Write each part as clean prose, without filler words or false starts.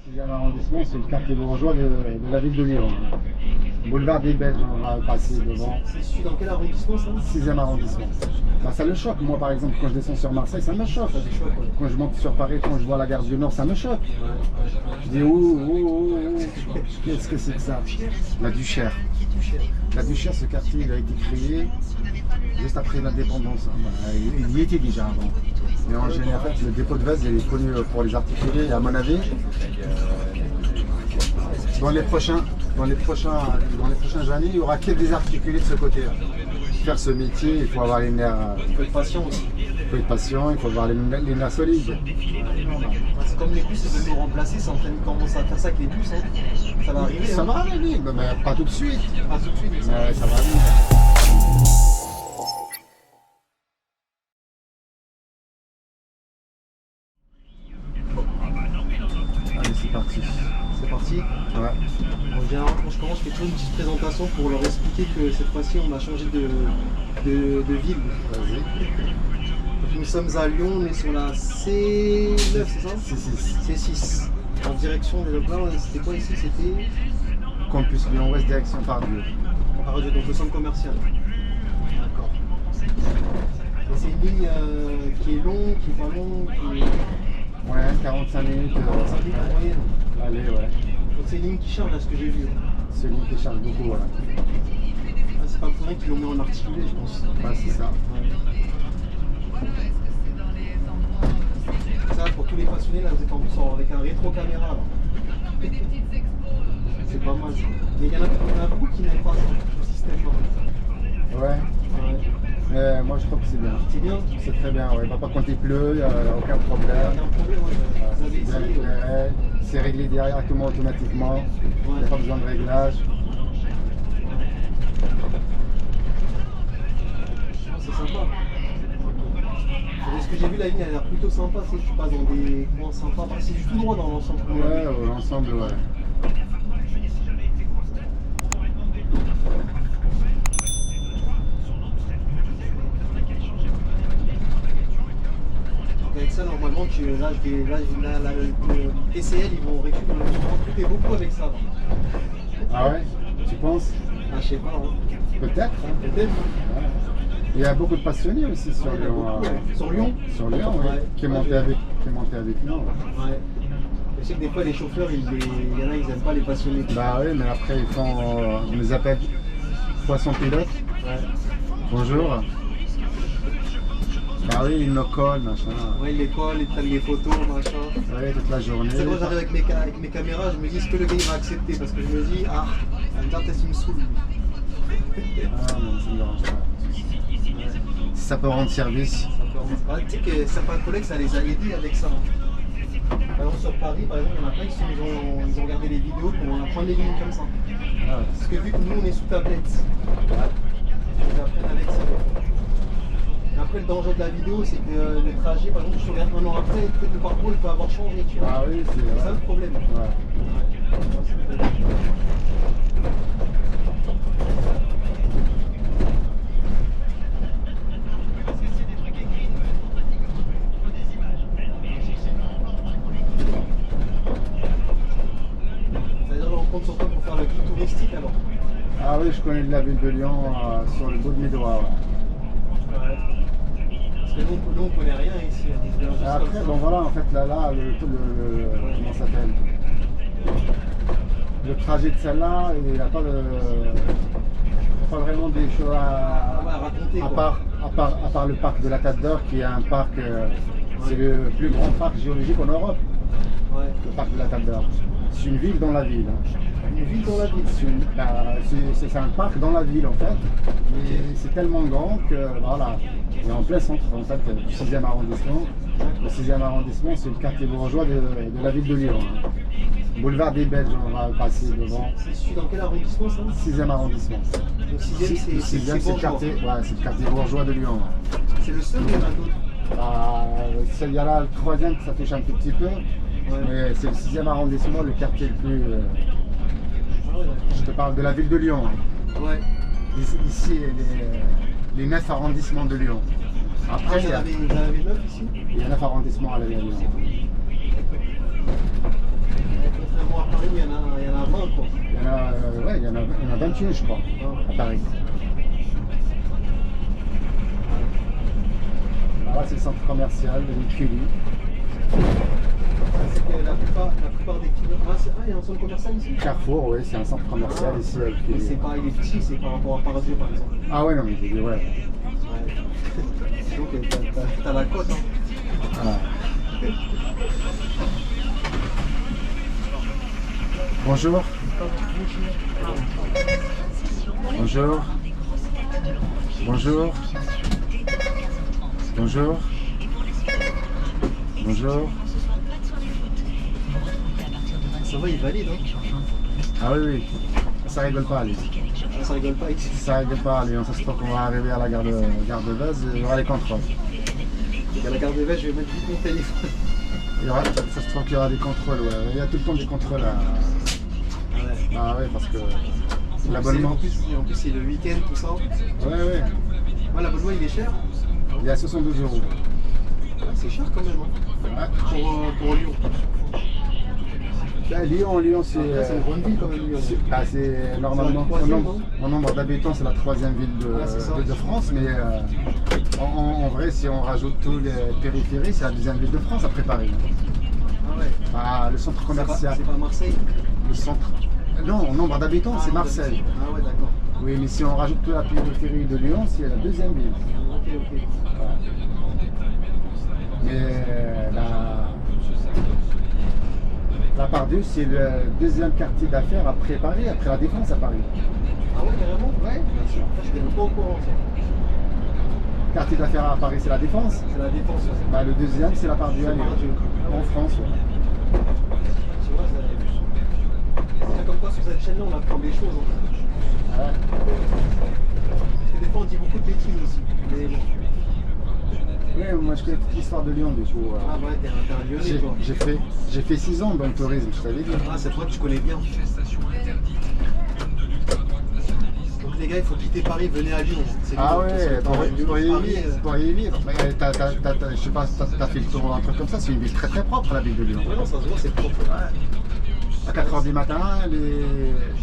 6e arrondissement, c'est le quartier bourgeois de la ville de Lyon. Boulevard des Belges, on va passer devant. C'est celui dans quel arrondissement ça? 6e arrondissement. Bah, ça le choque. Moi, par exemple, quand je descends sur Marseille, ça me choque. Ça te choque, ouais. Quand je monte sur Paris, quand je vois la gare du Nord, ça me choque. Je dis, ouh, qu'est-ce que c'est que ça? La Duchère. La Duchère, ce quartier, il a été créé juste après l'indépendance. Bah, il y était déjà avant. Mais en général, le dépôt de vase, il est connu pour les articulés. Et à mon avis, dans les prochaines années, il n'y aura que des articulés de ce côté-là. Faire ce métier, il faut avoir les nerfs. Il faut être patient aussi. Il faut être patient, il faut avoir les nerfs solides. C'est comme les bus, ils veulent nous remplacer, c'est en train de commencer à faire ça avec les bus. Hein. Ça va arriver. Ça hein. va arriver, mais pas tout de suite. Pas tout de suite. Mais ça va arriver. Allez, c'est parti. C'est parti. Ouais. Bon, généralement, quand je commence, je fais toujours une petite présentation pour leur expliquer que cette fois-ci, on a changé de ville. Vas-y. Donc, nous sommes à Lyon, on est sur la C9, c'est ça? C6. En direction des là, c'était quoi ici? C'était Campus Lyon-Ouest, direction Pardieu. donc le centre commercial. D'accord. Et c'est une ligne qui est longue, qui est pas longue, qui est... Ouais, 45 minutes. 45 minutes en moyenne. Allez, ouais. Donc c'est une ligne qui charge à ce que j'ai vu. C'est lui qui charge beaucoup, voilà. Ah, c'est pas pour rien qu'ils l'ont mis en articulé, je pense. Ouais, c'est ça. Ça, pour tous les passionnés, là, vous êtes en plus avec un rétro-caméra. Là. C'est pas mal ça. Mais il y en a beaucoup qui n'aiment pas ce système-là. Ouais. Mais moi je trouve que c'est bien. C'est bien. C'est très bien, ouais. Pas quand il pleut, il n'y a aucun problème. Il y a un problème, ouais. Vous avez C'est bien essayé. éclairé. C'est réglé directement automatiquement. Il n'y a pas besoin de réglage. C'est sympa. Et ce que j'ai vu, la ligne elle a l'air plutôt sympa. Tu passes dans des coins sympas. C'est du tout droit dans l'ensemble. Ouais, l'ensemble, ouais. Avec ça, normalement, le TCL, ils vont recruter beaucoup avec ça. Ah ouais? Tu penses? Ah, je sais pas. Hein. Peut-être. Hein. Peut-être. Ouais. Il y a beaucoup de passionnés aussi sur Ouais, il y en a Lyon. beaucoup, ouais. Sur Lyon? Sur Lyon, oui. Ouais. Qui est monté avec nous. Ouais. Je sais que des fois, les chauffeurs, il y en a, ils n'aiment pas les passionnés. Bah oui, mais après ils font. On les appelle poisson pilote. Ouais. Bonjour. Bah oui, ils nous collent, machin. Ouais, ils les collent, ils prennent des photos, machin. Oui, toute la journée. C'est quand j'arrive avec mes caméras, je me dis, est-ce que le gars il va accepter? Parce que je me dis, ah, il va me dire, peut-être qu'il me saoule. Ah non, ça me dérange pas. Si ça peut rendre service. Ah, tu sais que certains collègues, ça les a aidés avec ça. Par exemple, sur Paris, par exemple, il y en a plein ils ont regardé les vidéos pour apprendre les lignes comme ça. Ah, Parce que vu que nous, on est sous tablette, ils apprennent avec ça. Et après, le danger de la vidéo, c'est que le trajet, par exemple, je regarde un an après, peut-être le parcours il peut avoir changé. Tu vois. ah oui, C'est ça le problème. Ouais. C'est-à-dire, on compte sur toi pour faire le guide touristique alors. Ah oui, je connais de la ville de Lyon sur le bout de mes doigts. Ouais. Parce que nous, on connaît rien ici. On vient juste Et après, comme ça. bon voilà, en fait, comment ça s'appelle? Le trajet de celle-là, il n'y a pas vraiment des choses raconter, à part le parc de la Tête d'Or, qui est un parc, c'est le plus grand parc géologique en Europe, Ouais. le parc de la Tête d'Or. C'est une ville dans la ville. Une ville dans la ville. C'est un parc dans la ville en fait, mais c'est tellement grand que voilà, il est en plein centre en fait du 6e arrondissement. Le 6e arrondissement, c'est le quartier bourgeois de la ville de Lyon. Boulevard des Belges, on va passer devant. C'est celui dans quel arrondissement ça? 6e arrondissement. Le 6e, Le 6e, c'est le quartier, c'est le quartier bourgeois de Lyon. C'est le seul ou il y en a d'autres? Il y a là le 3e qui s'affiche un tout petit peu, mais c'est le 6e arrondissement, le quartier le plus. Ah ouais, d'accord. Je te parle de la ville de Lyon. Ouais. Ici, les 9 arrondissements de Lyon. Après, Vous en avez 9 ici? il y a 9 arrondissements à la ville de Lyon. appartements à Paris où il y en a 20 quoi. Il y en a 21 je crois, à Paris. Alors là c'est le centre commercial de Nicully. C'est que la plupart des clients. Il y a un centre commercial ici. Carrefour, oui, c'est un centre commercial ici avec Mais c'est pas, il est petit, c'est par rapport à Paradieu par exemple. Ah ouais, non, mais ouais. Ouais. Donc t'as la côte, hein. Voilà. Bonjour. Bonjour. Bonjour. Bonjour. Bonjour. Ça va, il valide, hein. Ah oui, oui. Ça rigole pas, lui. Ça rigole pas ici. Ça rigole pas, lui. Ça se trouve qu'on va arriver à la gare de Vez et il y aura les contrôles. À la gare de Vez, je vais mettre vite mon téléphone. Ça se trouve qu'il y aura des contrôles, ouais. Il y a tout le temps des contrôles à... Ouais. Ah ouais, parce que l'abonnement... En plus, c'est le week-end, tout ça. Ouais. Ouais, l'abonnement, il est cher. Il est à 72 €. Ah, c'est cher quand même, hein. Ouais. Pour Lyon. Bah, Lyon, c'est... Après, c'est une grande ville quand même, Lyon. C'est normalement, en nombre d'habitants, c'est la 3e ville de France, mais en vrai, si on rajoute tous les périphéries, c'est la 2e ville de France après Paris. Ah ouais. Ah, le centre commercial. C'est pas Marseille? Le centre. Non, en nombre d'habitants, c'est Marseille. Ah ouais, d'accord. Oui, mais si on rajoute toute la périphérie de Lyon, c'est la 2e ville. Ok. Voilà. Mais la Pardieu, c'est le 2e quartier d'affaires après Paris, après la Défense à Paris. Ah ouais, carrément? Ouais, bien sûr. Je n'étais pas au courant, ça. Quartier d'affaires à Paris, c'est la Défense. C'est la Défense, ouais. Bah, le 2e, c'est la Pardieu à Lyon. En France, ouais. Tu vois, c'est comme quoi sur cette chaîne-là, on apprend des choses. Hein. Ouais. Parce que des fois, on dit beaucoup de bêtises aussi. Mais bon. Ouais, moi je connais toute l'histoire de Lyon du coup. Ah ouais, t'es un Lyonnais, toi. J'ai fait 6 ans dans le tourisme, je t'avais dit. Ah, c'est vrai que tu connais bien. Donc les gars, il faut quitter Paris, venez à Lyon. Ah ouais, pour y vivre. Mais je sais pas si t'as fait le tour, un truc comme ça, c'est une ville très propre la ville de Lyon. Ouais, non, ça se voit, c'est propre. À 4 h du matin,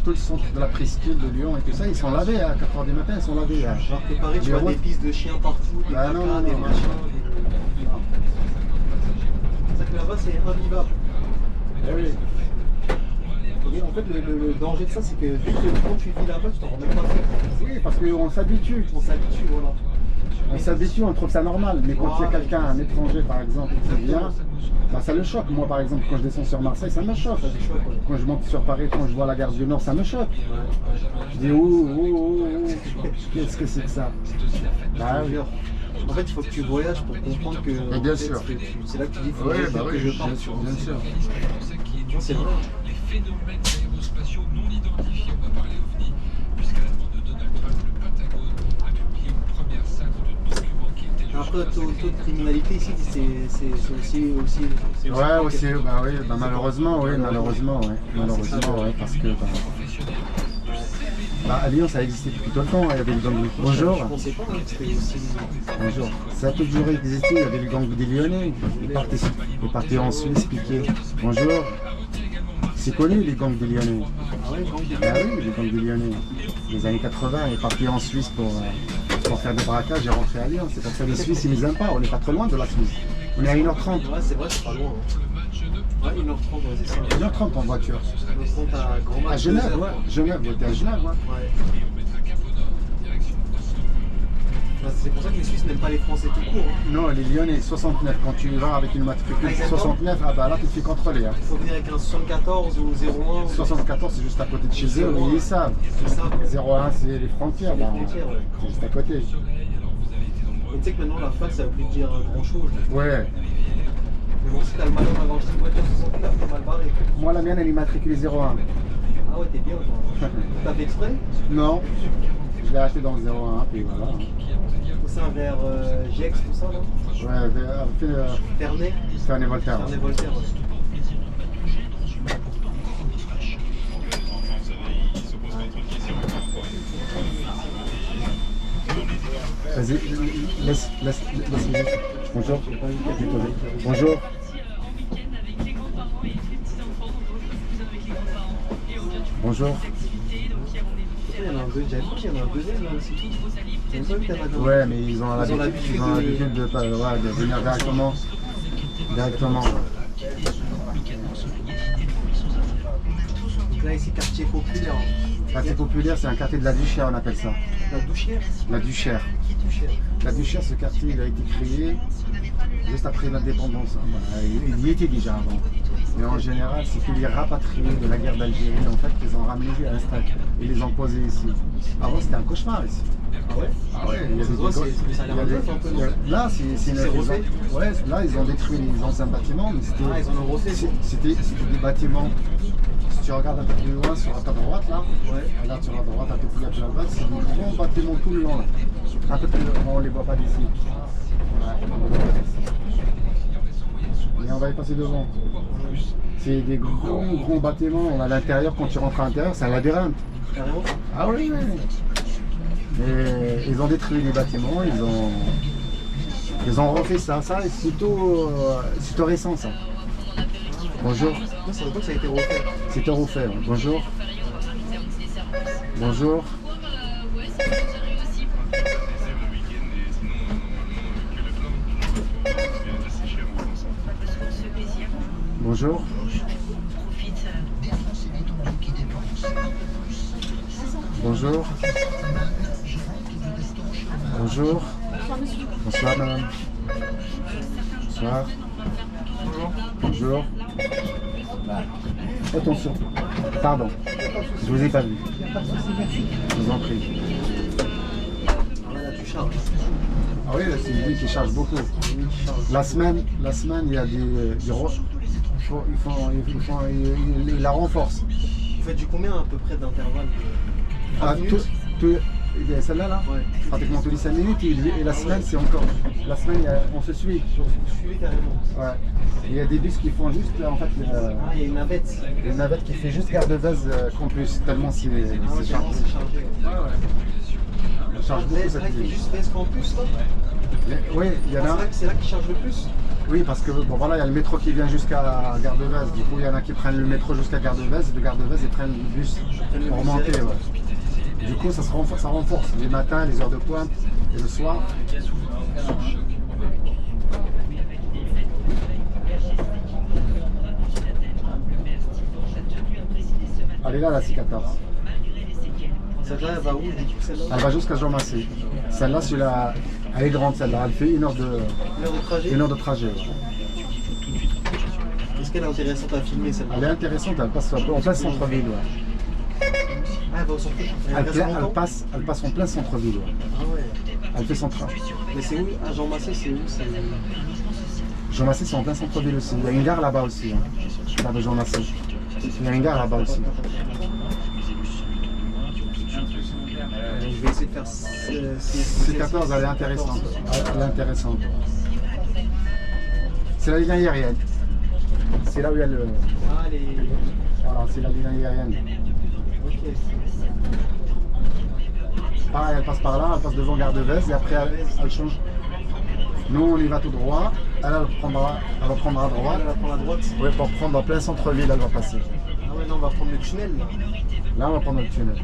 tout le centre de la presqu'île de Lyon et tout ça, ils sont lavés à 4 h du matin, ils sont lavés. Genre que Paris, tu vois des pistes de chiens partout, des caca, des machins. C'est ça que là-bas, c'est invivable. Eh oui. Et en fait, le danger de ça, c'est que dès que quand tu vis là-bas, tu t'en rends même pas compte. Oui, parce qu'on s'habitue. On s'habitue, voilà. On s'habitue, on trouve ça normal. Mais quand il y a quelqu'un, un étranger par exemple, qui vient, bah, ça le choque. Moi par exemple, quand je descends sur Marseille, ça me choque. Quand je monte sur Paris, quand je vois la gare du Nord, ça me choque. Je dis qu'est-ce que c'est que ça? Bah, oui. En fait, il faut que tu voyages pour comprendre que. Mais bien sûr. C'est là que tu dis, il faut que je parte. Bien sûr. Non, c'est vrai. Les phénomènes aérospatiaux non identifiés, on va parler OVNI, puisqu'à la demande de Donald Trump, le Pentagone a publié une première salle de documents qui étaient... Après, le taux de criminalité ici, c'est aussi... Ouais, aussi, bah oui, bah malheureusement, parce que... Bah, à Lyon, ça a existé depuis tout le temps, il y avait le gang... Bonjour. Je pensais pas, c'était aussi... Bonjour. Ça a toujours existé, il y avait le gang des Lyonnais. Ils partaient en Suisse, piquer. Bonjour. C'est connu, les gangs des Lyonnais. Ah ouais, bah oui, les gangs des Lyonnais. Les années 80, ils partaient en Suisse pour faire des braquages et rentrer à Lyon. C'est pour ça que les Suisses, ils nous aiment pas, on n'est pas trop loin de la Suisse. On est à 1 h 30. Ouais, c'est vrai, c'est pas loin. Ouais, 1 h 30, ouais, c'est ça. 1 h 30 en voiture. 1 h 30 à Grand Max. À Genève, ouais. Genève, t'es à Genève, ouais. C'est pour ça que les Suisses n'aiment pas les Français tout court. Hein. Non, les Lyonnais, 69. Quand tu vas avec une matricule 69, ah bah là tu te fais contrôler. Hein. Il faut venir avec un 74 ou 01. 74, c'est juste à côté de chez eux, oui, ils savent. 01, c'est les frontières. Les frontières, ouais. C'est juste à côté. Et tu sais que maintenant la fac, ça veut plus dire grand chose. Ouais. Mais bon, si t'as le malheur d'avoir acheté une voiture 69, t'es mal barré. Moi, la mienne, elle est immatriculée 01. Ah ouais, t'es bien, toi. T'as fait exprès? Non. Je l'ai acheté dans le 01, puis voilà. C'est un vers Gex, tout ça, là? Ouais, Ferney. Ferney-Voltaire. Ferney-Voltaire, ouais. Vas-y, laisse Bonjour. Bonjour. Bonjour. Il y en a un deuxième, j'avais cru qu'il y en a un deuxième là aussi. J'avais pas vu qu'il y en avait un. Ouais, mais ils ont l'habitude l'habitude de venir directement. Directement. Donc là ici, quartier populaire. Quartier populaire, c'est un quartier de la Duchère, on appelle ça. La Douchière. La Duchère. La Duchère, ce quartier, il a été créé juste après l'indépendance. Il y était déjà avant. Mais en général, c'est que les rapatriés de la guerre d'Algérie, en fait, qu'ils ont ramenés à Install et les ont posés ici. Avant, c'était un cauchemar ici. Ah ouais. Ah ouais, il y a des ça a l'air un peu, là, c'est une refait. Ouais, là, ils ont détruit les anciens bâtiments, mais c'était. Ah, ils en ont refait. C'était des bâtiments. Si tu regardes un peu plus loin sur ta droite, là, Ouais. regarde sur la droite, un peu plus à la droite, c'est des grands bâtiments tout le long. Là. Un peu plus loin, on ne les voit pas d'ici. Ouais, on les voit pas d'ici. Et on va y passer devant. C'est des grands bâtiments. À l'intérieur, quand tu rentres à l'intérieur, c'est un labyrinthe. Carrément. Ah oui, oui. Et ils ont détruit les bâtiments, ils ont refait ça. Ça, c'est plutôt récent, ça. Bonjour. Non, ça veut pas que ça a été refait. C'est refait. Ouais. Bonjour. Bonjour. Bonjour. Bonjour. Bonjour. Bonsoir madame. Bonsoir. Bonjour. Attention. Pardon. Je vous ai pas vu. Je vous en prie. Là, tu charges. Ah oui, c'est une ville qui charge beaucoup. La semaine, il y a des ils la renforcent. Vous faites du combien à peu près d'intervalle? Ah, celle-là, là, Ouais. pratiquement tous les 5 minutes, et la semaine, c'est encore. La semaine, on se suit. Vous suivez carrément. Ouais. Il y a des bus qui font juste, en fait, Ah, il y a une navette. une navette qui fait juste Gare de Vèze Campus, tellement c'est Ah ouais, chargé. c'est chargé. Ouais, ouais. Ça charge beaucoup C'est cette là qu'il y a ville. juste Vèze Campus là. Oui, il y en a. C'est là qui charge le plus. Oui, parce que bon, voilà, il y a le métro qui vient jusqu'à Gare de Vèze. Du coup, il y en a qui prennent le métro jusqu'à Gare de Vèze, et de Gare de Vèze, ils prennent le bus pour remonter. Ouais. Du coup, ça renforce les matins, les heures de pointe et le soir. Elle est là, la C14. Celle-là, elle va où du coup, celle-là? Elle va jusqu'à Jean Massé. Celle-là, elle est grande, celle-là. Elle fait une heure de trajet. une heure de trajet. Ouais. Est-ce qu'elle est intéressante à filmer celle-là? Elle est intéressante, elle passe en plein centre-ville. Ouais. Ah, elle va au centre. Elle passe en plein centre-ville. Ouais. Ah ouais. Elle fait son train. Mais c'est où? À Jean Massé, c'est où? Jean Massé, c'est en plein centre-ville aussi. Il y a une gare là-bas aussi. Hein. Là de Jean Massé. Il y a une gare là-bas aussi. Je vais essayer de faire C14, elle est intéressante. Elle est intéressante. C'est la ligne aérienne. C'est là où il y a le. Ah, les. Voilà, c'est la ligne aérienne. Ok. Pareil, elle passe par là, elle passe devant Gare de Vèze et après elle change. Nous, on y va tout droit. Elle va prendre à droite. Elle va prendre à droite. Oui, pour prendre en plein centre-ville, elle va passer. Ah ouais, non, on va prendre le tunnel là. Là, on va prendre le tunnel.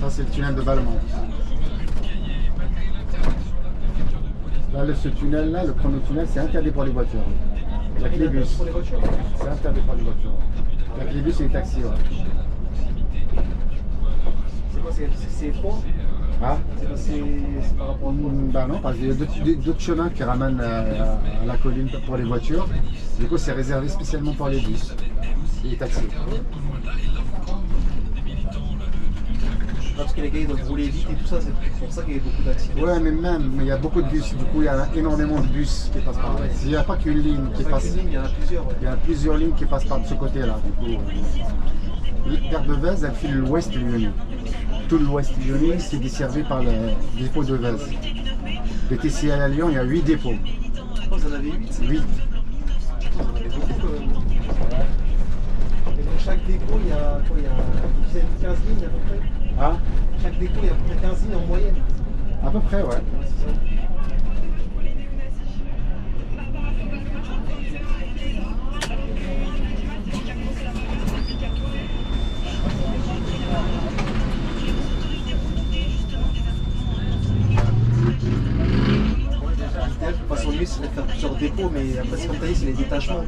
Ça, c'est le tunnel de Balmont. Là, ce tunnel-là, le premier tunnel, c'est interdit pour les voitures. Il n'y a que les bus. Pour les voitures. C'est interdit pour les voitures. Il n'y a que les bus et les taxis. Ouais. C'est quoi? C'est froid? Ah C'est par rapport à quoi? Bah non, parce qu'il y a d'autres chemins qui ramènent à la colline pour les voitures. Du coup, c'est réservé spécialement pour les bus et les taxis. Parce que les gars ils doivent rouler vite et tout ça, c'est pour ça qu'il y a beaucoup d'accidents. Ouais, mais il y a beaucoup de bus. Du coup, il y a énormément de bus qui passent par là. Il n'y a pas qu'une ligne qui passe. Il y en a plusieurs. Ouais. Il y a plusieurs lignes qui passent par de ce côté-là. Du coup, Gare de Vèze, elle file l'ouest lyonnais. Tout l'ouest lyonnais, c'est desservi par le dépôt de Vèze. Les TCL à Lyon, il y a 8 dépôts. Je pense que vous en avez 8. 8. Vous en avez beaucoup quand même. Et pour chaque dépôt, il y a quoi? Il y a 15 lignes à peu près. Ah, Chaque dépôt, il y a à peu près 15 lignes en moyenne. à peu près, ouais. Ouais, c'est ça. le mieux serait de faire plusieurs dépôts, mais après, c'est comme tu as dit, c'est les détachements.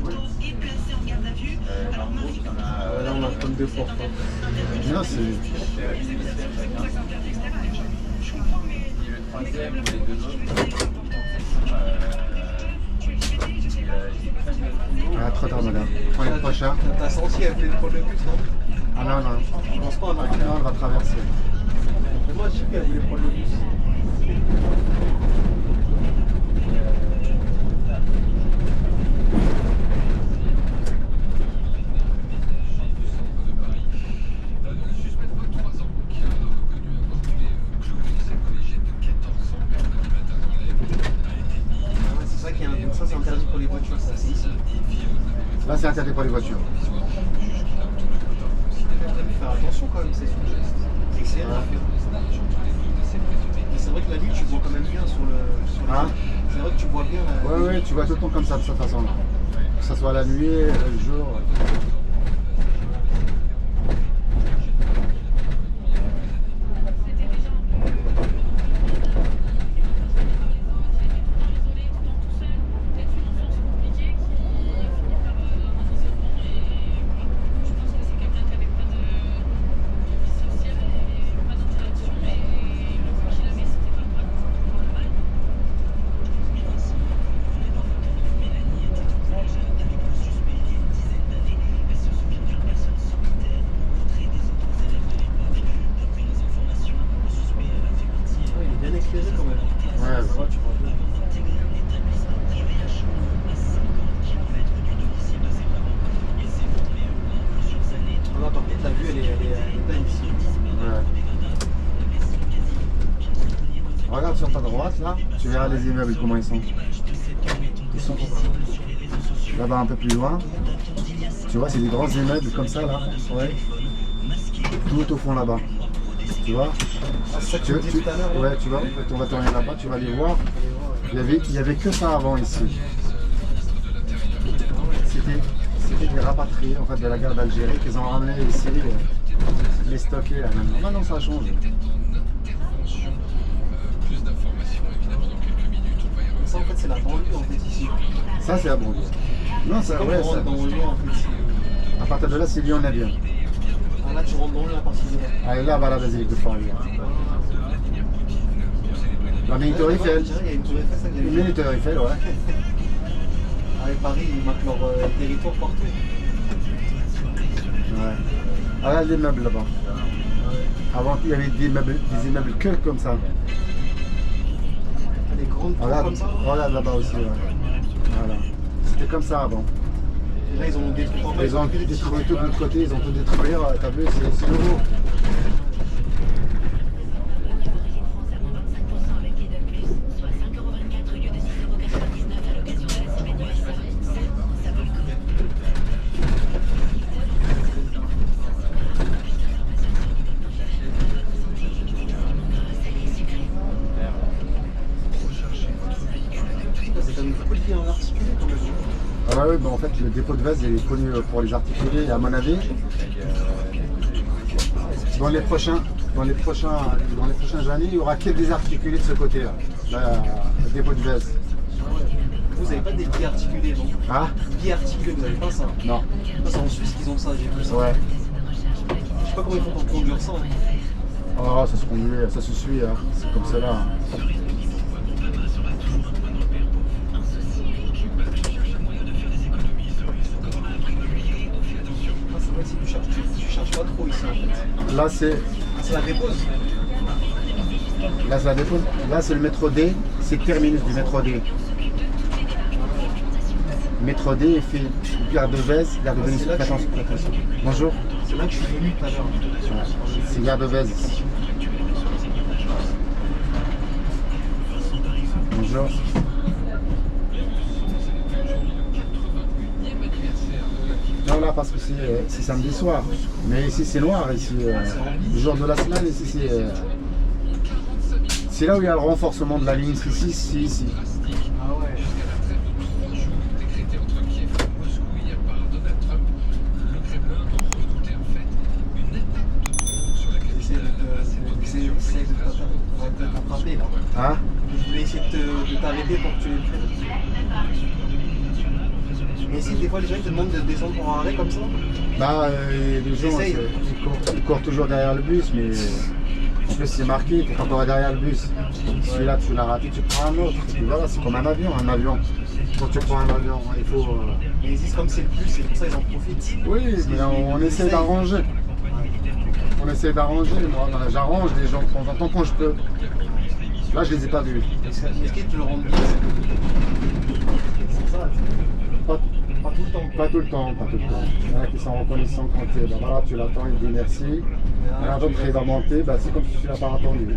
Là, on a comme deux portes. Non, c'est. Ah, trop tard, madame. Prenez le prochain. T'as senti qu'elle voulait prendre le bus, non? Ah non, non. Je pense pas, non. Non, on va traverser. Mais moi, je sais qu'elle voulait prendre le bus. Suspect de 23 ans qui a reconnu avoir tué Chloé, cette collégienne de 14 ans, mercredi matin dans l'Aisne, a été mis Ah ouais, c'est ça qui est donc ça, c'est interdit pour les voitures, ça, c'est ici. Là, c'est interdit pour les voitures. Faire attention quand même, c'est son geste. C'est serré. Et c'est vrai que la nuit, tu vois quand même bien sur le. Hein? C'est vrai que tu vois bien la. Ouais, ouais, tu vois tout le temps comme ça, de cette façon-là. Que ce soit la nuit, le jour. Regarde sur ta droite là, tu verras les immeubles comment ils sont. Ils sont là-bas un peu plus loin. Tu vois, c'est des grands immeubles comme ça là. Ouais. Tout au fond là-bas. Tu vois? Ah, c'est ça que tu me disais tout à l'heure. Ouais, tu vois, on va tourner là-bas, tu vas les voir. Il y avait que ça avant ici. C'était des rapatriés en fait, de la guerre d'Algérie qu'ils ont ramené ici, les stocker là maintenant. Maintenant ça change. Plus d'informations évidemment dans quelques minutes. On va y revenir. Ça en fait c'est la banlieue en fait ici. Ça c'est la banlieue. Non, ça, Comme ouais, on rentre ça. dans Lyon en fait. À partir de là, c'est Lyon, on est bien. Ah là tu rentres dans Lyon à partir de là. Allez, là, va la basilique de Paris. La Militaire Eiffel. Il y a une tour Eiffel, ça que Une j'avais vu. Militaire Eiffel, ouais. Avec Paris, ils marquent leur territoire partout. Ouais. Regarde les meubles là-bas. Avant, il y avait des immeubles que comme ça. Des grandes tours Regarde, comme ça. regarde là-bas aussi, ouais. Voilà. C'était comme ça avant. Et là ils ont détruit en bas. Ils ont détruit tout de l'autre côté, ils ont tout détruit. T'as vu, c'est nouveau. C'est comme beaucoup de vie en articulé quand même. Ah bah oui, bah en fait le dépôt de vase il est connu pour les articulés, à mon avis. Dans les prochaines années, il n'y aura que des articulés de ce côté-là, le dépôt de vase. Vous n'avez pas des billes articulés, non? Ah Billes articulés, vous n'avez pas ça? non. Ça, c'est en Suisse qu'ils ont ça, j'ai vu ça. Ouais. Je sais pas comment ils font pour conduire ça. Oh, ça se conduit, ça se suit, hein. C'est comme cela. Hein. Ah, c'est vrai que si tu cherches pas trop ici en fait. Là c'est C'est la dépose. là c'est la dépôt. Là c'est le métro D, c'est le terminus du métro D. Métro D, il fait gare de Vèze, gare de Venise. c'est là que je Attention, attention. Bonjour. C'est là que je suis venu tout à l'heure. Ouais. C'est gare de Vèze ici. Bonjour. Non là parce que c'est samedi soir. Mais ici c'est noir ici. Le jour de la semaine ici c'est là où il y a le renforcement de la ligne ici. Ah ouais. Décrété entre Kiev et Moscou hier par Donald Trump, le Kremlin en redoutait en fait une attaque de drone sur la J'essaie capitale. de t'attraper là. Hein? Je voulais essayer de t'arrêter pour que tu les prennes. difficile des fois les gens ils te demandent de descendre en arrêt comme ça? Bah, les gens, Essaye. ils courent toujours derrière le bus, mais en plus c'est marqué, t'es encore derrière le bus. Celui-là, tu l'as raté, tu prends un autre. Et puis voilà, c'est comme un avion. Quand tu prends un avion, il faut... Mais ils disent comme c'est le plus, c'est pour ça ils en profitent. Oui, mais on essaie d'arranger. On essaie d'arranger, moi j'arrange les gens de temps en temps quand je peux. Là, je les ai pas vus. Est-ce qu'ils te le rendent bien? C'est ça. Pas, Pas tout le temps. pas tout le temps, pas tout le temps. Il y en a qui sont reconnaissants quand tu es. Ben voilà, tu l'attends, il te dit merci. Il y en a d'autres qui va monter, ben, c'est comme si tu l'as pas attendu.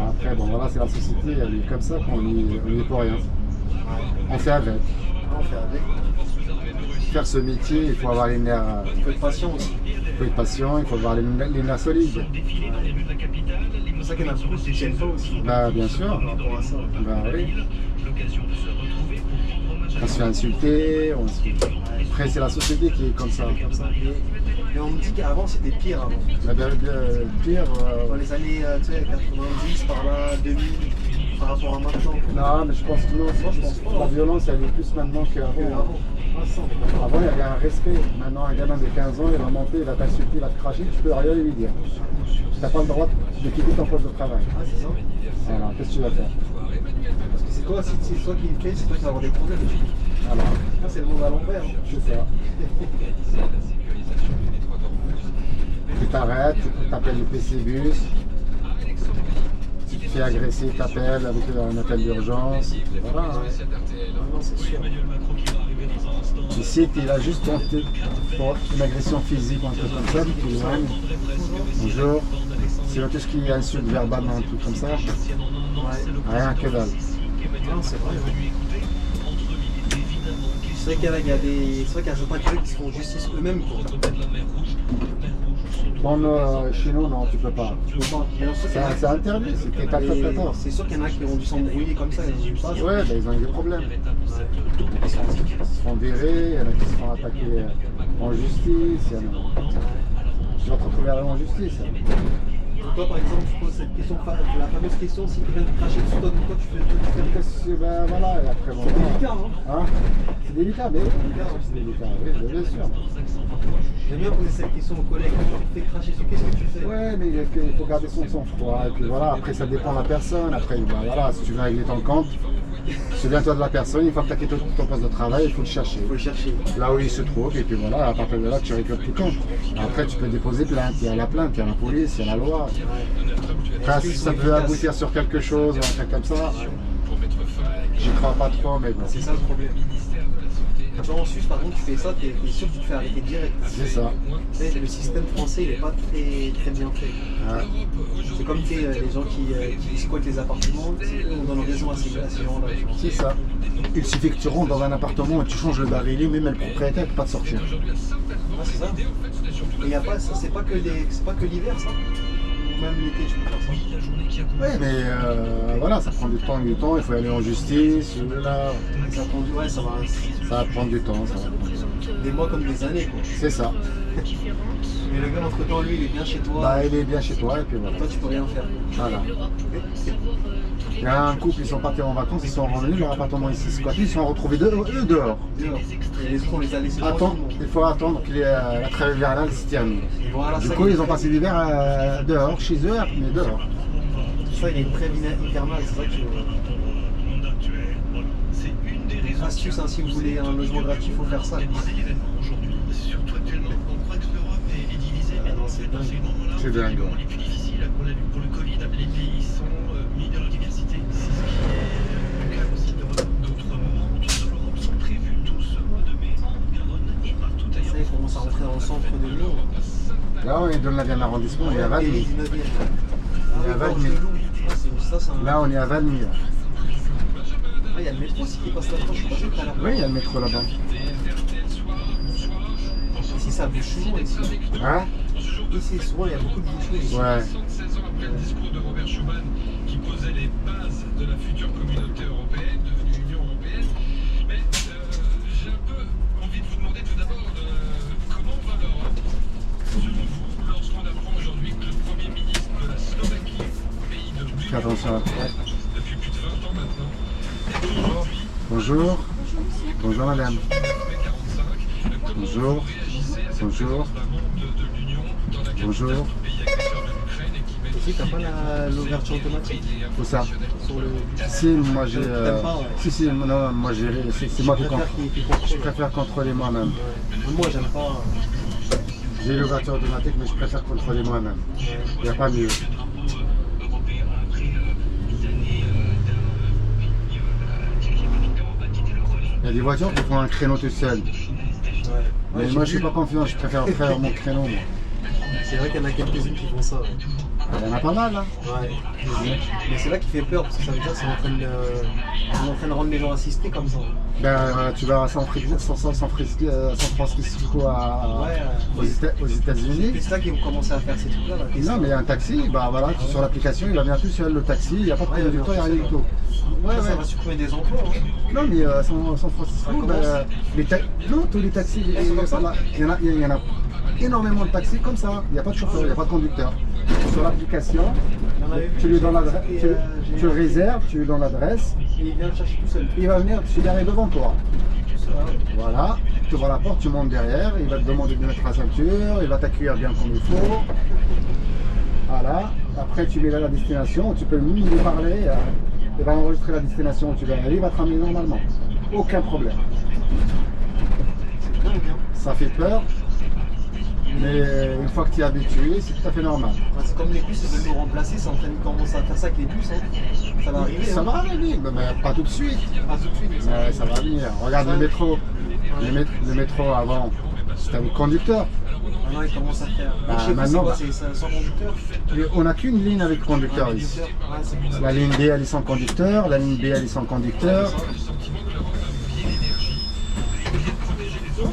Après, bon voilà, c'est la société, elle est comme ça, qu'on n'y est pour rien. On fait avec. On fait avec. Faire ce métier, il faut avoir les nerfs. Il faut être patient aussi. Il faut être patient, il faut avoir les nerfs solides. C'est pour ça qu'il y en a beaucoup qui ne tiennent pas aussi. Bah, bien sûr. Par rapport à ça. Bah oui. On se fait insulter, après c'est la société qui est comme ça. Mais on me dit qu'avant c'était pire avant. Pire. Dans les années tu sais, 90, par là, 2000, par rapport à maintenant. Non, mais je pense que non, je pense que la violence elle est plus maintenant qu'avant. Avant il y avait un respect. Maintenant un gamin de 15 ans il va monter, il va t'insulter, il va te cracher, tu peux rien lui dire. Tu n'as pas le droit de quitter ton poste de travail. Ah c'est ça. Alors qu'est-ce que tu vas faire? Parce que c'est toi, si c'est toi qui le fais, c'est toi qui vas avoir des problèmes. Alors, Ça c'est le monde à l'envers. Hein. c'est ça. Tu t'arrêtes, tu t'appelles le PC bus. Tu te fais agresser, tu t'appelles avec un appel d'urgence. Voilà. Hein. Non, c'est sûr. Ici, tu es là juste pour une agression physique ou un truc comme ça, tu l'éloignes. Bonjour. C'est tout ce qui est insulte verbalement, un truc comme ça. Rien que dalle. Non, c'est vrai. C'est vrai qu'il y a certains collègues qui se font justice eux-mêmes. Bon, chez nous, non, tu peux pas. Tu peux pas. Mais C'est interdit, c'est pas mais 14. c'est sûr qu'il y en a qui ont dû s'embrouiller comme ça, ils ont pas. Ouais, ben, ils ont eu des problèmes. Ils se font virer, il y en a qui se font attaquer en justice. Tu vas te retrouver en justice. Toi, par exemple, je pose cette question, la fameuse question, si quelqu'un te crachait dessus, toi, tu fais Ben voilà, et après, bon. C'est délicat, hein? C'est délicat, mais c'est délicat, oui, bien sûr. J'aime bien poser cette question aux collègues, quand tu te fais cracher dessus, qu'est-ce que tu fais? Ouais, mais il faut garder son sang-froid. Et puis voilà, après, ça dépend de la personne. Après, ben, voilà, si tu veux régler ton compte, souviens-toi de la plaine, une fois que tu as quitté ton poste de travail, il faut le chercher. Il faut le chercher. Là où il se trouve, et puis voilà, à partir de là, tu récoltes tout compte. Après, tu peux déposer plainte. Il y a la plainte, il y a la police, il y a la loi. Après, si ça peut aboutir sur quelque chose, ou un truc comme ça, j'y crois pas trop, mais bon. C'est ça le problème. Quand en Suisse, par contre, tu fais ça, t'es sûr que tu te fais arrêter direct. C'est ça. Tu sais, le système français, il n'est pas très bien fait. Ouais. C'est comme tu sais, les gens qui squattent les appartements, on donne raison à ces gens-là. C'est ça. Il suffit que tu rentres dans un appartement et tu changes le barillet, même le propriétaire ne peut pas te sortir. Ah, c'est ça. Et y a pas, ça, c'est pas que l'hiver, ça. Même l'été, tu peux faire ça. Oui, mais voilà, ça prend du temps, il faut aller en justice, là. Ça prend du... Ouais, ça va prendre du temps, ça va prendre du temps. des mois comme des années, quoi. C'est ça. Mais le gars, entre-temps, lui, il est bien chez toi. Bah, il est bien chez toi, et puis voilà. Toi, tu peux rien faire. Voilà. Il y a un couple, ils sont partis en vacances, ils sont revenus, leur appartement ici squatté, ils se sont retrouvés eux dehors. Et les autres, on les a laissés Attends, il faut attendre que la trêve hivernale se termine. Voilà, Du ça, coup, ils ont passé l'hiver dehors, chez eux, mais dehors. Ça, il y a une trêve hivernale, c'est vrai que... Astuce, hein, si vous voulez un logement gratuit, il faut faire ça. C'est dingue. C'est dingue. Ouais. Les plus difficiles pour le Covid, les pays sont mis dans la diversité. C'est ce qui est le cas aussi d'autres mondes de l'Europe sont prévus tous au mois de mai en Garonne et partout ailleurs. Ça, il commence à rentrer dans le centre de Lyon. Là, on est dans le 9e arrondissement, on est à Valmy. Là, on est à Valmy. Ah, il y a le métro aussi qui passe là-bas, je suis pas sûr que t'as la Oui, il y a le métro là-bas. Ici, ça bouge souvent ici. Hein? Ici, souvent, il y a beaucoup de bouchons ici. Ouais. 76 ans après le discours de Robert Schuman qui posait les bases de la future communauté européenne, devenue Union européenne. Mais j'ai un peu envie de vous demander tout d'abord comment va l'Europe, selon vous, lorsqu'on apprend aujourd'hui que le Premier ministre de la Slovaquie, pays de Fais attention à la tête. depuis plus de 20 ans maintenant, est aujourd'hui Bonjour. Bonjour madame. Bonjour. Bonjour. Bonjour. Ici, t'as pas l'ouverture automatique Où ça? sur le. Si, moi j'ai. T'aimes pas, ouais. Si, non, moi j'ai. C'est moi qui Je préfère contrôle. qu'il Je contrôle. préfère contrôler moi-même. Ouais. Moi, j'aime pas. J'ai l'ouverture automatique, mais je préfère contrôler moi-même. Il n'y a pas mieux. Il y a des voitures qui font un créneau tout seul. Mais moi je suis pas confiant, je préfère faire mon créneau. Moi. C'est vrai qu'il y en a quelques-unes qui font ça. Ouais. Il y en a pas mal hein. Ouais. Mais c'est là qui fait peur parce que ça veut dire que c'est en train de rendre les gens assistés comme ça. Ben, tu vas à San Francisco aux États-Unis. C'est ça qu'ils ont commencé à faire ces trucs-là. Non mais un taxi, bah voilà, tu es sur l'application, il va bien tout seul le taxi, il n'y a pas de conducteur, il n'y a rien du tout. Ouais, ça va supprimer des emplois. Hein. Non mais San Francisco, non tous les taxis, il y en a énormément de taxis comme ça, il n'y a pas de chauffeur, il n'y a pas de conducteur. Sur l'application, tu lui donnes l'adresse, tu le réserves, tu lui donnes l'adresse, et il vient le chercher tout seul. il va venir se garer devant toi. Voilà, tu ouvres la porte, tu montes derrière, il va te demander de mettre la ceinture, il va t'accueillir bien comme il faut. Voilà, après tu mets là la destination, tu peux lui parler, il va enregistrer la destination où tu vas aller, il va te ramener normalement. Aucun problème. C'est dingue, hein. Ça fait peur, mais une fois que tu es habitué, c'est tout à fait normal. Ouais, c'est comme les bus, ils veulent nous remplacer, c'est en train de commencer à faire ça avec les bus. Hein. Ça va arriver. Ça hein. va arriver, mais pas tout de suite. Pas tout de suite. Mais ça va venir. Regarde le métro. Le métro avant, c'était avec conducteur. Maintenant, ils commencent à faire. Bah, Chez vous, maintenant, c'est sans conducteur. On n'a qu'une ligne avec conducteur Ouais, ici. ouais, c'est pour ça. La ligne B elle est sans conducteur, la ligne B elle est sans conducteur.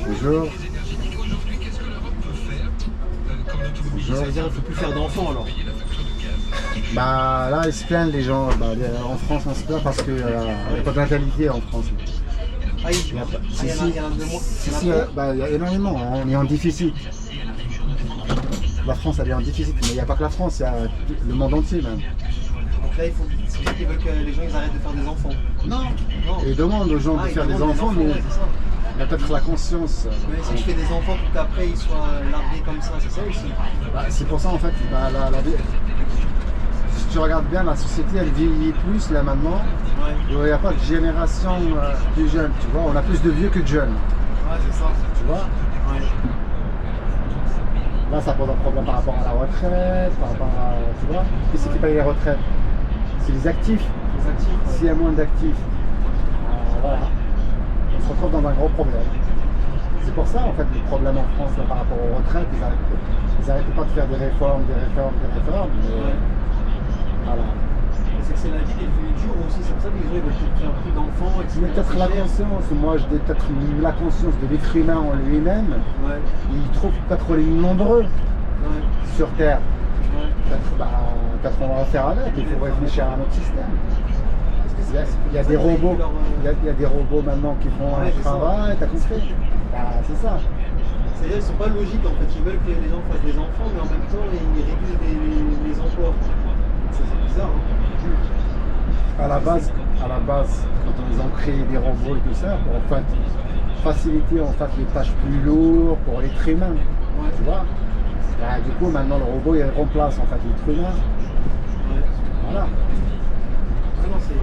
Bonjour. Ça veut dire qu'il ne faut plus faire d'enfants alors. Bah là ils se plaignent les gens. Bah, en France on se plaint parce qu'il n'y a pas de natalité en France. Ah, il y en a de moins. Si, bah, il y a énormément, on est en déficit. La France elle est en déficit, mais il n'y a pas que la France, il y a le monde entier même. Donc là, c'est qu'ils veulent que les gens ils arrêtent de faire des enfants. Non, Non. ils demandent aux gens de Ils faire des demandent enfants, mais ouais, c'est ça. il y a peut-être la conscience. Mais si tu fais des enfants pour qu'après ils soient largués comme ça, c'est ça aussi. Bah, c'est pour ça en fait, bah, si tu regardes bien, la société elle vieillit plus là maintenant. Ouais. Il n'y a pas de génération plus jeune, tu vois, on a plus de vieux que de jeunes, Ouais, c'est ça. tu vois. Ouais. Là ça pose un problème par rapport à la retraite, par rapport à, tu vois, qui c'est qui paye les retraites? C'est les actifs. Les actifs. S'il y a moins d'actifs, voilà, on se retrouve dans un gros problème. C'est pour ça en fait le problème en France là, par rapport aux retraites, ils n'arrêtent pas de faire des réformes, mais Ouais. voilà. C'est que c'est la vie qui est devenue dure aussi, c'est pour ça que les gens ils veulent faire plus d'enfants, etc. Mais peut-être la conscience, moi je dis peut-être la conscience de l'être humain en lui-même, Ouais. il trouve peut-être les nombreux Ouais. sur Terre. Ouais. Peut-être on va faire avec, il faut réfléchir à notre système. Il y a des robots, il y a des robots maintenant qui font Ouais, un c'est ça. travail, t'as compris? C'est ça. C'est-à-dire qu'ils sont pas logiques en fait, ils veulent que les gens fassent des enfants, mais en même temps ils réduisent les emplois. C'est bizarre. Hein. À la base, quand ils ont créé des robots et tout ça, pour en fait faciliter en fait les tâches plus lourdes pour l'être humain, Ouais. tu vois. Bah, du coup maintenant le robot il remplace en fait l'être humain. Ouais. Voilà. Ah non, c'est.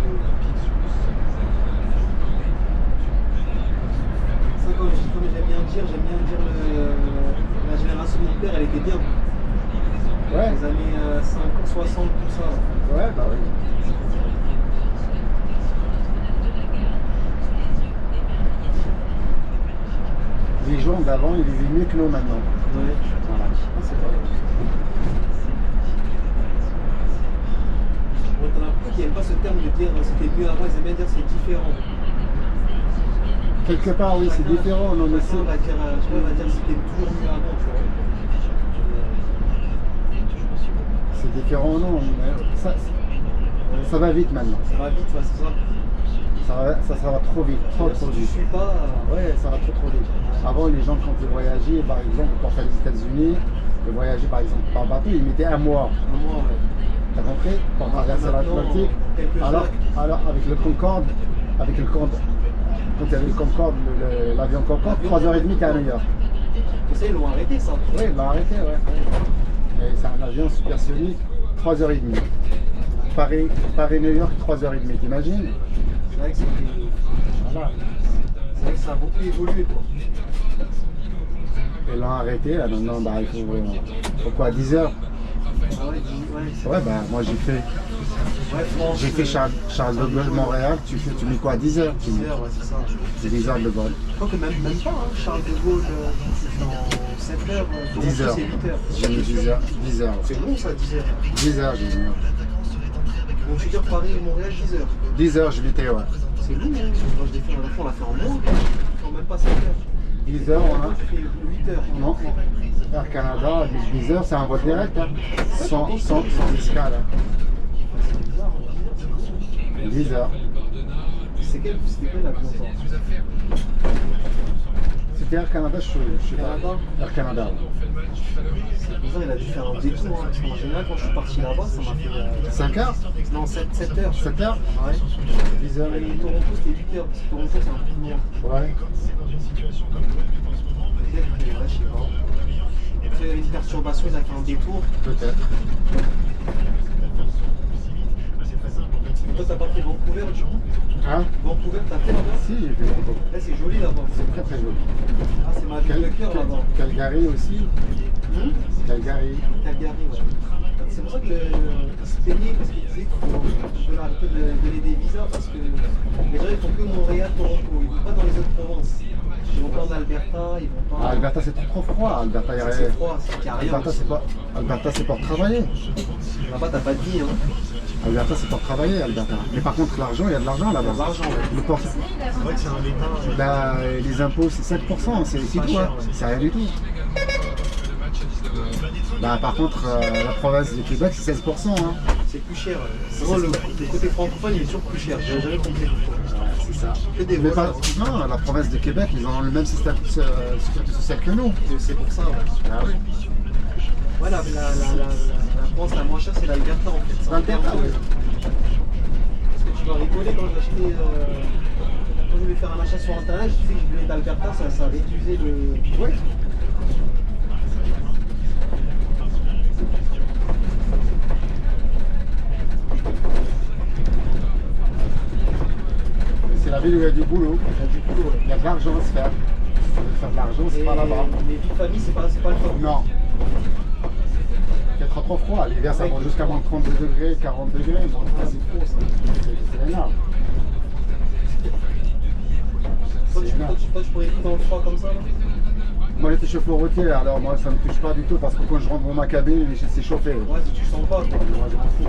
Ça, comme j'aime bien dire la génération de mon père, elle était bien. Ouais. Les années 50, 60, tout ça. Ouais, bah oui. Les gens d'avant, ils vivaient mieux que nous maintenant. Ouais. Voilà. Ah, c'est vrai. Ouais, t'en as beaucoup qui n'aiment pas ce terme de dire c'était mieux avant, ils aiment bien dire c'est différent. Quelque part, oui, c'est différent. Non, mais Chacun va dire, on va dire c'était toujours mieux avant, tu vois. c'est différent, non. Mais ça va vite maintenant. Ça va vite, ouais, c'est ça. Ça va trop vite. Trop Si tu vite. suis pas. Ouais, ça va trop vite. Avant, les gens, quand ils voyageaient, par exemple, pour faire les États-Unis, ils voyageaient par exemple par bateau, ils mettaient un mois. Un mois, ouais. T'as compris? Pour traverser Maintenant, l'Atlantique. quelques Alors, heures. avec le Concorde, Quand il y avait le Concorde, l'avion Concorde, 3h30 t'es à New York. Ça, ils l'ont arrêté ça. Oui, ils l'ont arrêté, ouais. Et c'est un avion supersonique, 3h30. Paris-New York, 3h30, t'imagines? C'est vrai que Voilà. c'est vrai que ça a beaucoup évolué quoi. Ils l'ont arrêté, là maintenant, bah, il faut quoi, 10h? Ah ouais, c'est Ouais, bah, moi j'ai fait franchement. Charles de Gaulle, Montréal, tu mets quoi, 10h? 10h, ouais, c'est ça. C'est 10 heures de vol. Je crois que même pas, hein, Charles de Gaulle, c'est dans 7h, 10 heures. c'est 8h. J'ai mis 10 heures. 10 heures. C'est long ça, 10h. 10 heures, j'ai mis. Donc tu veux dire Paris et Montréal, 10h. 10 heures, je l'étais, ouais. C'est long, hein. Moi je l'ai fait à la fois, on l'a fait en moins, en même pas 7h. 10 heures, on a. Tu fais 8h. Non, Air Canada, 10 heures, c'est un vol direct, hein. Sans escale. C'est bizarre, 10 heures. C'était quel avion ça? C'était Air Canada, je sais pas. Canada. Air Canada, ouais. C'est bizarre, il a dû faire un détour, hein, parce qu'en général, quand je suis parti là-bas, ça m'a fait. 5 heures? Non, 7h. 7 heures? Ouais. 10 heures et Et demie. Toronto, c'était 8h, parce que Toronto, c'est un peu loin. Ouais. Peut-être que, ouais, je sais pas. Après, il y avait une perturbation, ils ont fait un détour. Peut-être. Toi, t'as pas fait Vancouver, du coup? Hein? Vancouver, t'as fait là-bas? Si, j'ai fait beaucoup. Là, c'est joli là-bas. C'est très très joli. Ah, c'est ma ville de cœur là-bas. Calgary aussi. Calgary. Calgary, ouais. C'est pour ça que se plaignait parce qu'il disait qu'il faut arrêter de donner des visas parce que les gens ils font que Montréal, Toronto, ils vont pas dans les autres provinces. Ils vont pas en Alberta, ils vont pas. Ah, Alberta c'est trop froid. Alberta, y a C'est froid, c'est qu'il y a rien. Alberta c'est pour travailler. Là-bas t'as pas de vie, hein. Alberta c'est pour travailler, Alberta. Mais par contre l'argent, il y a de l'argent là-bas. Il y a de l'argent, ouais. Le port- C'est vrai que c'est un état. Là, les impôts c'est 5%, c'est tout, cher, hein. ouais. C'est rien du tout. Bah, par contre, la province du Québec c'est 16%. Hein. C'est plus cher. Non, le côté francophone il est toujours plus cher. J'ai jamais compris pourquoi. C'est ça. Que des Mais vols. non, la province de Québec, ils ont le même système sécurité sociale que nous. C'est pour ça, ouais. Ah oui. Ouais, la France la moins chère, c'est l'Alberta en fait. C'est L'Alberta, oui. Parce que tu vas rigoler quand j'ai acheté. Quand je voulais faire un achat sur internet, je sais que je voulais d'Alberta, ça réduisait le. Oui. C'est la ville où il y a du boulot, Il y a du boulot, ouais. il y a de l'argent à se faire. Si tu veux faire de l'argent, c'est pas là-bas. Mais vie de famille, c'est pas le cas. Non. Il fait trop froid. L'hiver, ça monte jusqu'à moins 32 degrés, 40 degrés. Bon, Ah, c'est trop ça. c'est énorme. Toi, tu pourrais vivre dans le froid comme ça là? Moi, j'étais chauffeur routier, alors moi, ça me touche pas du tout parce que quand je rentre dans ma cabine, c'est chauffé. Ouais, si tu sens pas, quoi. Moi, je m'en fous.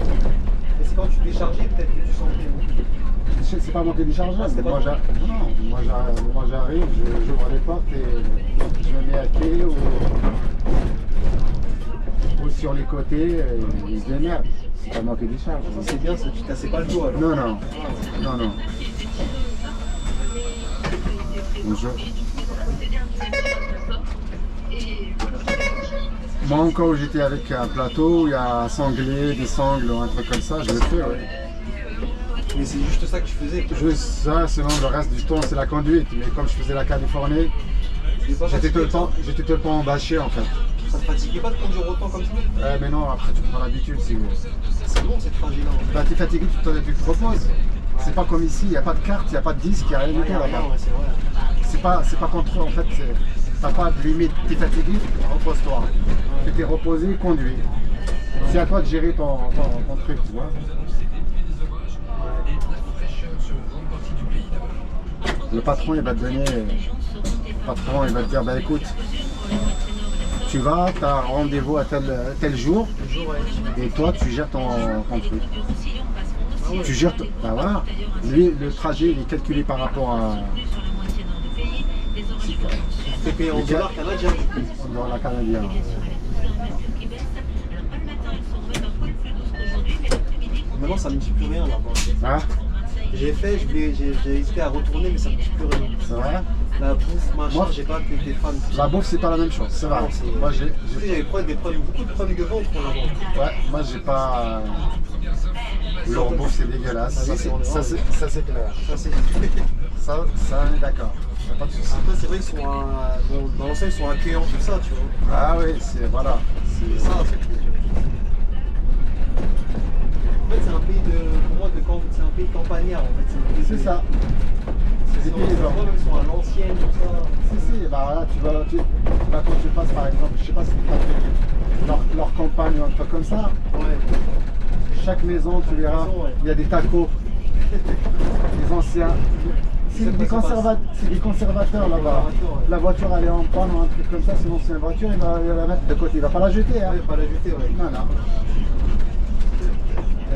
Et c'est quand tu déchargeais, peut-être que tu sentais. C'est pas moi qui décharge, Ah, c'était moi, pas toi. moi j'arrive, j'ouvre les portes et je me mets à quai ou sur les côtés et ils se démerdent. C'est pas moi qui décharge. Ça, c'est bien, tu cassais pas le dos alors. Non, non, non, non. Bonjour. Moi encore j'étais avec un plateau, il y a un sanglier, des sangles ou un truc comme ça, je le fais, ouais. Mais c'est juste ça que tu faisais. Juste ça, sinon le reste du temps c'est la conduite. Mais comme je faisais la Californie, C'était pas j'étais tout fatigué, le temps embâché en fait. Ça te fatiguait pas de conduire autant comme ça? Mais non, après tu prends l'habitude. C'est long cette trajet-là. En fait. Bah, t'es fatigué, tu te reposes. C'est pas comme ici, il n'y a pas de carte, il n'y a pas de disque, il n'y a rien du Ah, tout y a rien, là-bas. ouais, c'est vrai. C'est pas contre eux en fait. T'as pas de limite, t'es fatigué, repose-toi. Tu t'es reposé, conduis. C'est à toi de gérer ton truc, tu vois. Le patron il va te donner, il va te dire bah écoute, tu vas, tu as rendez-vous à tel jour et toi tu gères ton truc. Tu gères, bah voilà, lui le trajet il est calculé par rapport à T'es payé en dollars canadiens. dans la canadienne. Maintenant ça me dit plus rien là-bas. Hein? J'ai hésité à retourner mais ça me dit plus rien. C'est vrai? La bouffe, machin, Moi, j'ai pas été fan. La bouffe c'est pas la même chose, c'est vrai. Non, c'est- Moi j'ai Tu sais, j'avais beaucoup de problèmes de ventre là-bas. ouais, moi j'ai pas leur bouffe c'est dégueulasse. Ah oui, Ça c'est clair. Ça c'est. ça on est d'accord. Y a pas de souci. Après, c'est vrai qu'ils sont, dans l'ensemble, ils sont accueillants, tout ça, tu vois. Ah oui, voilà. C'est ça, c'est cool. En fait, c'est un pays pour moi, c'est un pays campagnard, en fait. C'est ça. C'est des pays blancs. Ils sont à l'ancienne, tout ça. Si, bah là, là, quand tu passes par exemple, je sais pas si tu as fait leur campagne ou un truc comme ça, Ouais. chaque maison, tu verras, Ouais. il y a des tacos, les anciens. C'est des conservateurs là-bas. La voiture elle est en panne ou un truc comme ça, sinon c'est une voiture, il va la mettre de côté, il va pas la jeter. Hein. Ouais, pas la jeter, ouais. Non, non.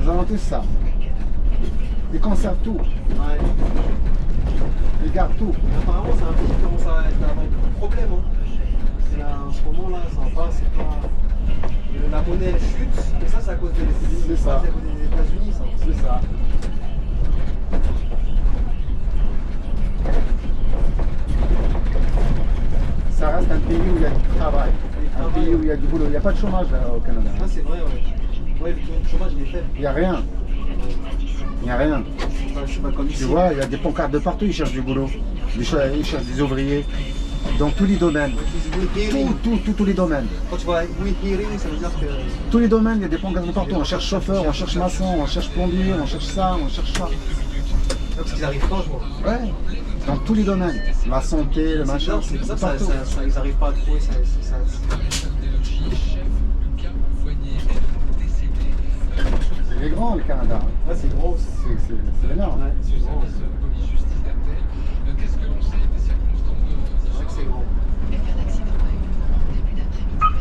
Ils ont tous ça. Ils conservent tout, Ouais. ils gardent tout. Mais apparemment, c'est un pays qui commence à avoir beaucoup de problèmes. Hein. Et là, en ce moment-là, c'est pas. La monnaie elle chute, et ça, c'est à cause des États-Unis. C'est ça. C'est à cause des États-Unis, ça. C'est ça. Ça reste un pays où il y a du travail, un pays où il y a du boulot. Il n'y a pas de chômage là, au Canada. Ah, c'est vrai, ouais. Ouais, le chômage, il est faible. Il n'y a rien. Il n'y a rien. Enfin, je suis pas comme ici. Tu vois, il y a des pancartes de partout, ils cherchent du boulot. Ils cherchent des ouvriers. Dans tous les domaines. Tous les domaines. Quand tu vois oui hearing, ça veut dire que. Tous les domaines, il y a des pancartes de partout. On cherche chauffeur, on cherche maçon, on cherche plombier, on cherche ça, on cherche ça. Parce qu'ils arrivent pas, je vois. Ouais. Dans tous les domaines. La santé, le machin, C'est c'est ça, partout. ils arrivent pas à trouver ça. C'est les grands, le Canada. Ouais, c'est gros aussi. C'est énorme. Ouais, c'est grand. Qu'est-ce que l'on sait des circonstances de C'est vrai que c'est grand. Un accident a eu lieu en début d'après-midi.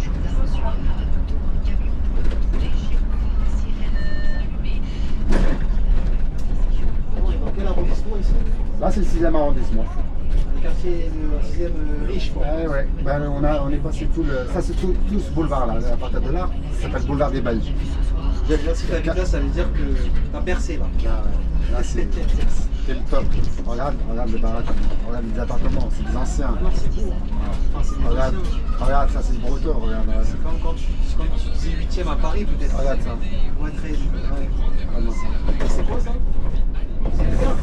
Des ascensions à moto, un camion tout léger, des sirènes allumées. Et dans quel arrondissement ici? Là, c'est le 6e arrondissement. Le quartier 6e riche, quoi. Ouais. Ben, on est passé tout le. Ça, c'est tout ce boulevard-là. À partir de là, ça s'appelle boulevard des Belges. Là, si t'habites là, ça veut dire que t'as percé là. Là, c'est le top. Regarde les baraques, regarde les appartements, c'est des anciens. Non, c'est beau. Enfin, c'est des Regarde, anciens. regarde, ça c'est le breton, regarde. C'est comme quand tu dis 8e à Paris, peut-être. Regarde ça. Ouais, 13. Ouais. Comment ça? C'est quoi ça? C'est une gare.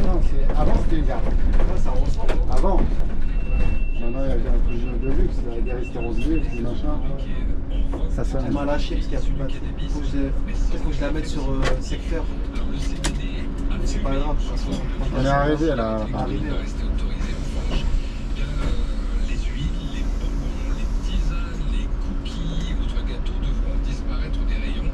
Non, avant c'était une gare. Ouais, ça ressemble. Avant. Maintenant il y a un peu de luxe, il y a des restaurants de luxe, des machins. Ça Elle sonne. m'a lâché parce qu'il n'y a plus de batterie. Peut-être faut que je la mette sur secteur. Mais c'est pas grave, de toute façon. On est arrivé là. On est arrivé, ouais. rester autorisé en France. Les huiles, les bonbons, les tisanes, les cookies, autres gâteaux devront disparaître des rayons.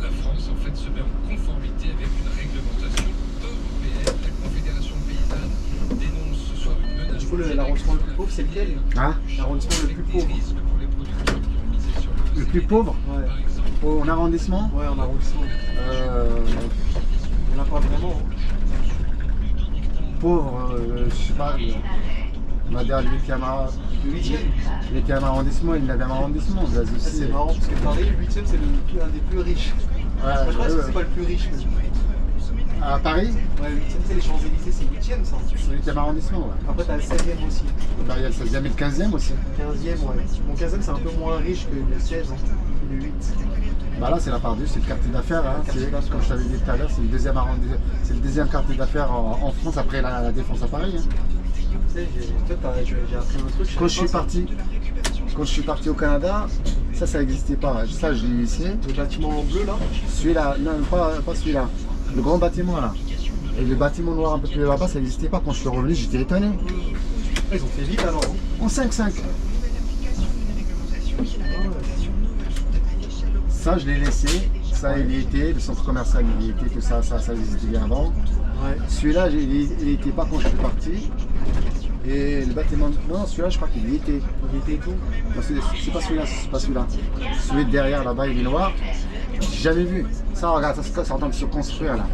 La France en fait se met en conformité avec une réglementation européenne. La Confédération paysanne dénonce ce soir une menace. Du coup, l'arrondissement le plus pauvre, c'est lequel? Hein? L'arrondissement le plus pauvre. Pour les producteurs qui ont misé sur Le plus pauvre Ouais, en arrondissement en arrondissement. Il n'y en a pas vraiment. Pauvre, je sais pas, on va dire le 8e arrondissement et le 9e arrondissement. Là, Ça, aussi. c'est marrant parce que Paris, le 8e, c'est un des plus riches. Ouais, Moi, je pense que ouais. c'est pas le plus riche. Mais... À Paris, Ouais, le 8e, c'est les Champs-Élysées, c'est 8e ça. c'est le 8e arrondissement. Ouais. Après, t'as le 16e aussi. Bah, il y a le 16e et le 15e aussi. 15e, ouais. Mon 15e, c'est un peu moins riche que le 16 hein, et le 8. Bah là, c'est la part du, c'est le quartier d'affaires. Hein. Quartier d'affaires. Comme je t'avais dit tout à l'heure, c'est le deuxième arrondissement, c'est le deuxième quartier d'affaires en France après la Défense à Paris. Hein. Tu sais, j'ai appris un truc. Quand je suis parti au Canada, ça n'existait pas. Ça, je l'ai eu ici. Le bâtiment en bleu là. Celui-là, non, pas celui-là. Le grand bâtiment là. Et le bâtiment noir un peu plus là-bas, ça n'existait pas. Quand je suis revenu, j'étais étonné. Ils ont fait vite alors. Hein. En 5-5. Ça, je l'ai laissé. Ça, il y était. Le centre commercial, il y était. Tout ça, ça existait bien avant. Ouais. Celui-là, il n'était pas quand je suis parti. Et le bâtiment. Non, celui-là, je crois qu'il y était. Il était et tout. Non, c'est pas celui-là, c'est pas celui-là. Celui de derrière là-bas, il est noir. J'ai jamais vu. Ça, regarde, ça c'est en train de se construire là.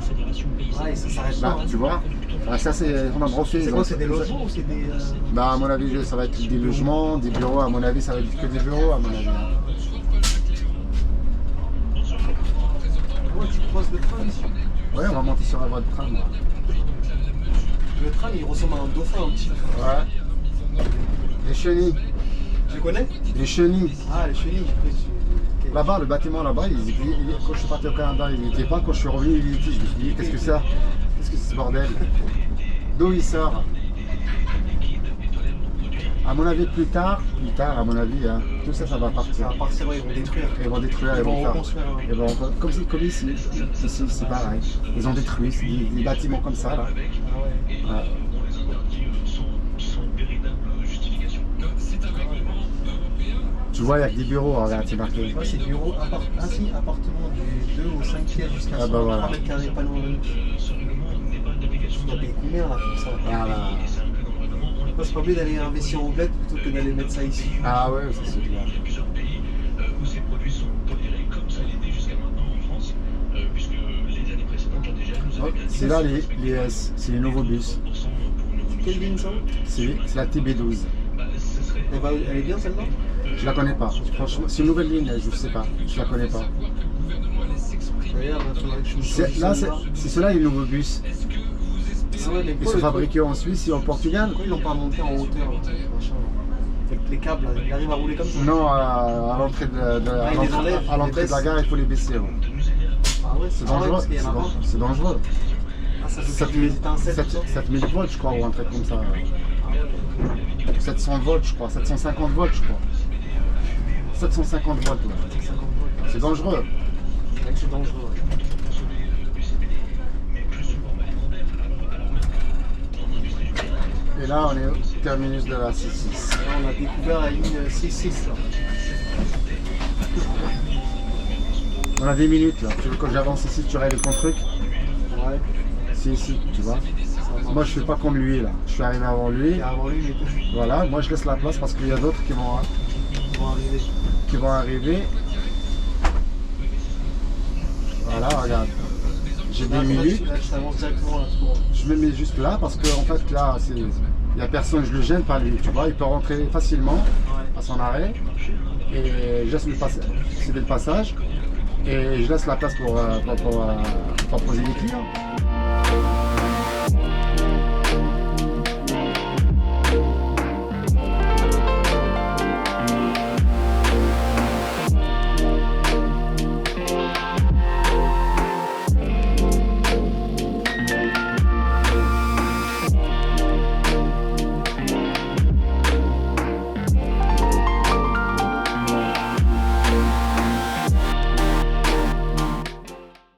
Ouais, ça s'arrête Là, pas. Hein. tu vois. Ah, ça, c'est en train de refaire. C'est quoi, c'est des logements ou c'est des. Bah, à mon avis, ça va être des logements, des bureaux. À mon avis, ça va être que des bureaux, à mon avis. Ouais, tu croises le train ici. Ouais, on va monter sur la voie de tram. Là. Le train, il ressemble à un dauphin un petit peu. Ouais. Les chenilles. Tu le connais? Les chenilles. Ah, les chenilles. Ok. Là-bas, le bâtiment là-bas, quand je suis parti au Canada, il n'y était pas. Quand je suis revenu, il y était. Je me suis dit, qu'est-ce que c'est? Qu'est-ce que c'est ce bordel? D'où il sort? À mon avis, plus tard, à mon avis, hein, tout ça, ça va partir. Ça va partir, ouais, ils vont détruire. Ils vont détruire, Ils vont reconstruire. Ouais. comme ici, c'est pareil. Ils ont détruit des bâtiments comme ça, là. Ah ouais. Ouais. Sans véritable justification. C'est un règlement européen. Tu vois, il y a que des bureaux, regarde, c'est marqué. Ouais, c'est bureau, ainsi appartement du 2 au 5 pièces jusqu'à Ah bah voilà. 3 mètres carrés, pas loin de Ce règlement n'est pas d'application Tu dois payer combien là comme ça? Voilà. c'est inclus dans le règlement. On Moi, c'est pas mieux d'aller investir au bled plutôt que d'aller mettre ça ici. Ah ouais, ça c'est Il clair. y a plusieurs pays où ces produits sont tolérés, comme ça l'était jusqu'à maintenant en France, puisque les années précédentes, la DGA nous avait Oh, c'est là les S, c'est les nouveaux bus. Quelle ligne ça? C'est la TB12. Elle est bien celle-là? Je la connais pas. Franchement, c'est une nouvelle ligne, je sais pas. Je la connais pas. Regarde, il faudrait que je me Là, c'est ceux-là les nouveaux bus. Ah ouais, mais Ils sont fabriqués en Suisse et au Portugal. pourquoi ils l'ont pas monté en hauteur là, machin, là. Avec les câbles, là, il arrive à rouler comme ça? Non, à l'entrée de la gare, il faut les baisser. Ouais. Ah ouais, C'est ah ouais, dangereux. parce qu'il y en a pas. C'est dangereux. Ah, ça joue 7 sur les étincelles, tout ça. 7000 volts, je crois, ou un truc comme ça. 700 volts, je crois. 750 volts, je crois. 750 volts, ouais. 50 volts. C'est dangereux. C'est vrai que c'est dangereux. Ouais. Et là, on est au terminus de la 6-6. Là, on a découvert la ligne 6-6 là. On a des minutes là. Tu veux que j'avance ici, tu règles ton truc? Ouais. Si, ici, tu vois. Moi, je fais pas comme lui là. Je suis arrivé avant lui. Et avant lui, mais Voilà, moi je laisse la place parce qu'il y a d'autres ils vont arriver. qui vont arriver. Voilà, regarde. J'ai des Là, minutes. là, ça avance directement là, tout droit. Je me mets juste là parce que en fait là, il n'y a personne, je le gêne pas lui. Tu vois, il peut rentrer facilement Ouais. à son arrêt. Et je laisse céder le passage. Et je laisse la place pour poser les clients.